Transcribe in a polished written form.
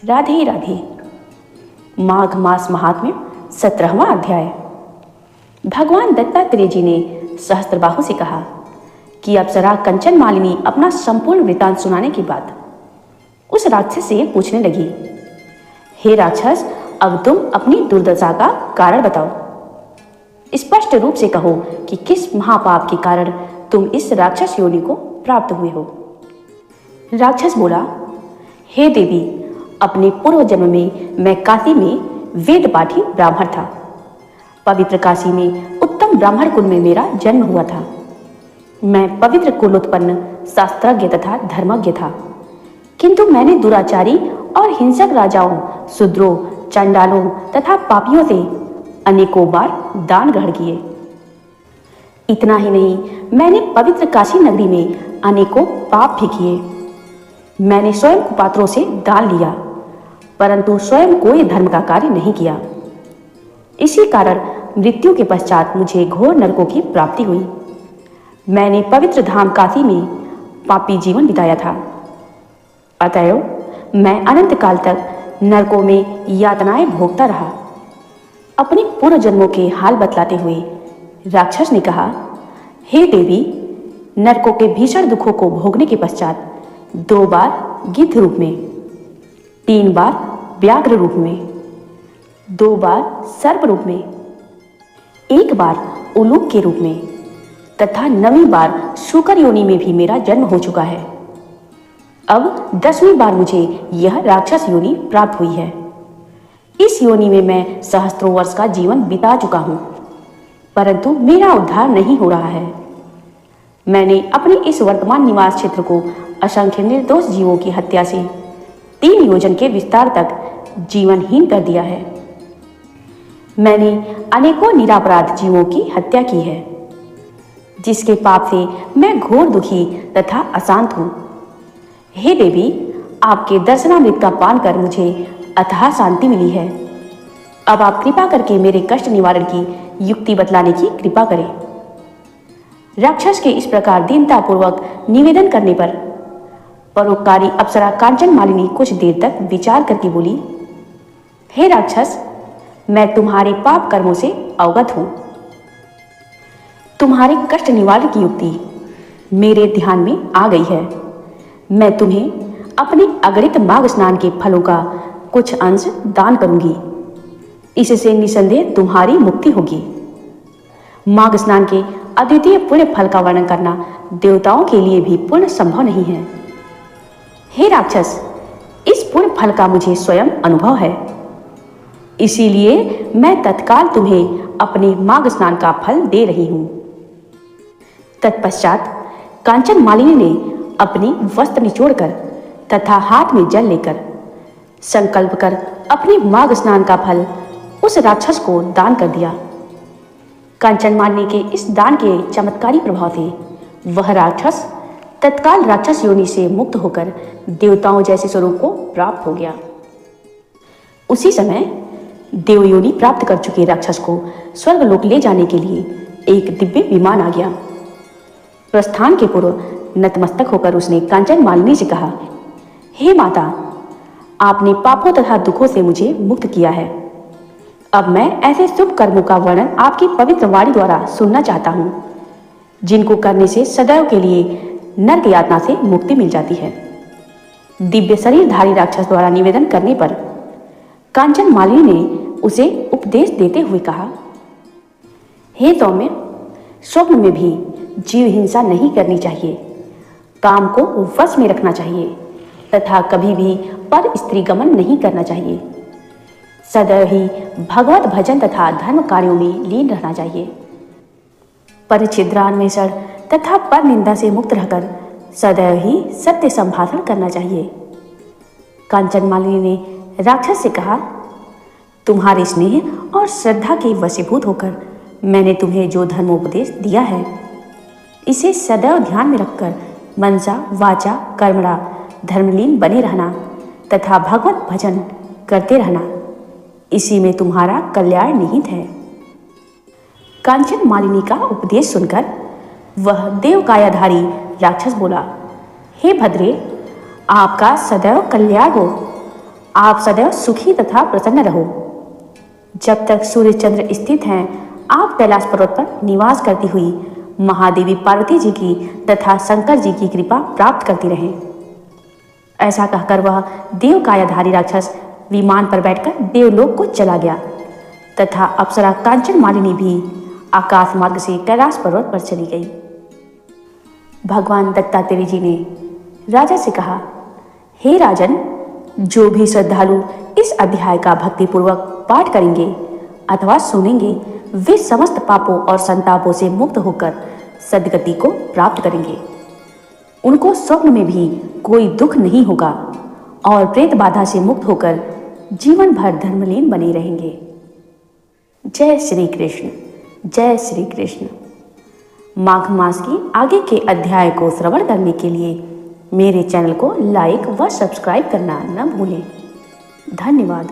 राधे राधे। माघ मास महात्म्य 17वां अध्याय। भगवान दत्तात्रेय जी ने सहस्त्रबाहु से कहा कि अप्सरा कंचन मालिनी अपना संपूर्ण वृतांत सुनाने के बाद उस राक्षस से पूछने लगी, हे राक्षस, अब तुम अपनी दुर्दशा का कारण बताओ। स्पष्ट रूप से कहो कि किस महापाप के कारण तुम इस राक्षस योनि को प्राप्त हुए हो। राक्षस बोला, हे देवी, अपने पूर्व जन्म में मैं काशी में वेद पाठी ब्राह्मण था। पवित्र काशी में उत्तम ब्राह्मण कुल में मेरा जन्म हुआ था। मैं पवित्र कुलोत्पन्न शास्त्रज्ञ तथा धर्मज्ञ था, किंतु मैंने दुराचारी और हिंसक राजाओं, शूद्रों, चंडालों तथा पापियों से अनेकों बार दान ग्रहण किए। इतना ही नहीं, मैंने पवित्र काशी नगरी में अनेकों पाप भी किए। मैंने स्वयं कुपात्रों से दान लिया, परंतु स्वयं कोई धर्म का कार्य नहीं किया। इसी कारण मृत्यु के पश्चात मुझे घोर नरकों की प्राप्ति हुई। मैंने पवित्र धाम काशी में पापी जीवन बिताया था, अतएव मैं अनंत काल तक नरकों में यातनाएं भोगता रहा। अपने पूर्व जन्मों के हाल बतलाते हुए राक्षस ने कहा, हे देवी, नरकों के भीषण दुखों को भोगने के पश्चात 2 बार गिद्ध रूप में, 3 बार व्याघ्र रूप में, 2 बार सर्प रूप में, 1 बार उलूक के रूप में तथा 9वीं बार शूकर योनि में भी मेरा जन्म हो चुका है। अब 10वीं बार मुझे यह राक्षस योनि प्राप्त हुई है। इस योनि में मैं सहस्त्रों वर्ष का जीवन बिता चुका हूं, परंतु मेरा उद्धार नहीं हो रहा है। मैंने अपने इस वर्तमान निवास क्षेत्र को असंख्य निर्दोष जीवों की हत्या से 3 योजन के विस्तार तक जीवनहीन कर दिया है। मैंने अनेकों निरापराध जीवों की हत्या की है, जिसके पाप से मैं घोर दुखी तथा अशांत हूँ। हे देवी, आपके दर्शनामृत का पान कर मुझे अथाह शांति मिली है। अब आप कृपा करके मेरे कष्ट निवारण की युक्ति बतलाने की कृपा करें। राक्षस के इस प्रकार दीनतापूर्वक निवेदन करने पर परोपकारी अप्सरा कांचन मालिनी कुछ देर तक विचार करके बोली, हे राक्षस, मैं तुम्हारे पाप कर्मों से अवगत हूं। तुम्हारे कष्ट निवारण की युक्ति मेरे ध्यान में आ गई है। मैं तुम्हें अपने अगणित माघ स्नान के फलों का कुछ अंश दान करूंगी। इससे निसंदेह तुम्हारी मुक्ति होगी। माघ स्नान के अद्वितीय पुण्य फल का वर्णन करना देवताओं के लिए भी पूर्ण संभव नहीं है। हे राक्षस, इस पुण्य फल का मुझे स्वयं अनुभव है, इसीलिए मैं तत्काल तुम्हें अपने माघ स्नान का फल दे रही हूं। तत्पश्चात कांचन मालिनी ने अपनी वस्त्र निचोड़कर तथा हाथ में जल लेकर संकल्प कर अपने माघ स्नान का फल उस राक्षस को दान कर दिया। कांचन मालिनी के इस दान के चमत्कारी प्रभाव से वह राक्षस तत्काल राक्षस योनि से मुक्त होकर देवताओं जैसे स्वरूप को प्राप्त हो गया। उसी समय देव योनि प्राप्त कर चुके राक्षस को स्वर्गलोक ले जाने के लिए एक दिव्य विमान आ गया। प्रस्थान के पूर्व नतमस्तक होकर उसने कांचन मालिनी से कहा, हे माता, आपने पापों तथा दुखों से मुझे मुक्त किया है। अब मैं ऐसे शुभ कर्मों का वर्णन आपकी पवित्र वाणी द्वारा सुनना चाहता हूँ, जिनको करने से सदैव के लिए नरक यातना से मुक्ति मिल जाती है। दिव्य शरीरधारी राक्षस द्वारा निवेदन करने पर कांचन मालिनी ने उसे उपदेश देते हुए कहा, हे सौम्य, स्वप्न में भी जीव हिंसा नहीं करनी चाहिए, काम को वश में रखना चाहिए तथा कभी भी पर स्त्री गमन नहीं करना चाहिए। सदैव ही भगवत भजन तथा धर्म कार्यों में लीन रहना चाहिए। पर छिद्रान्वेषण तथा पर निंदा से मुक्त रहकर सदैव ही सत्य संभाषण करना चाहिए। कांचन मालिनी ने राक्षस से कहा, तुम्हारे स्नेह और श्रद्धा के वशीभूत होकर मैंने तुम्हें जो धर्मोपदेश दिया है, इसे सदैव ध्यान में रखकर मनसा वाचा कर्मणा धर्मलीन बने रहना तथा भगवत भजन करते रहना, इसी में तुम्हारा कल्याण निहित है। कांचन मालिनी का उपदेश सुनकर वह देवकायाधारी राक्षस बोला, हे भद्रे, आपका सदैव कल्याण हो। आप सदैव सुखी तथा प्रसन्न रहो। जब तक सूर्य चंद्र स्थित हैं, आप कैलाश पर्वत पर निवास करती हुई महादेवी पार्वती जी की तथा शंकर जी की कृपा प्राप्त करती रहें। ऐसा कहकर वह देव कायाधारी राक्षस विमान पर बैठकर देवलोक को चला गया तथा अप्सरा कांचन मालिनी भी आकाश मार्ग से कैलाश पर्वत पर चली गई। भगवान दत्तात्रेय जी ने राजा से कहा, हे राजन, जो भी श्रद्धालु इस अध्याय का भक्तिपूर्वक पाठ करेंगे अथवा सुनेंगे, वे समस्त पापों और संतापों से मुक्त होकर सद्गति को प्राप्त करेंगे। उनको स्वप्न में भी कोई दुख नहीं होगा और प्रेत बाधा से मुक्त होकर जीवन भर धर्मलीन बने रहेंगे। जय श्री कृष्ण, जय श्री कृष्ण। माघ मास की आगे के अध्याय को श्रवण करने के लिए मेरे चैनल को लाइक व सब्सक्राइब करना न भूलें। धन्यवाद।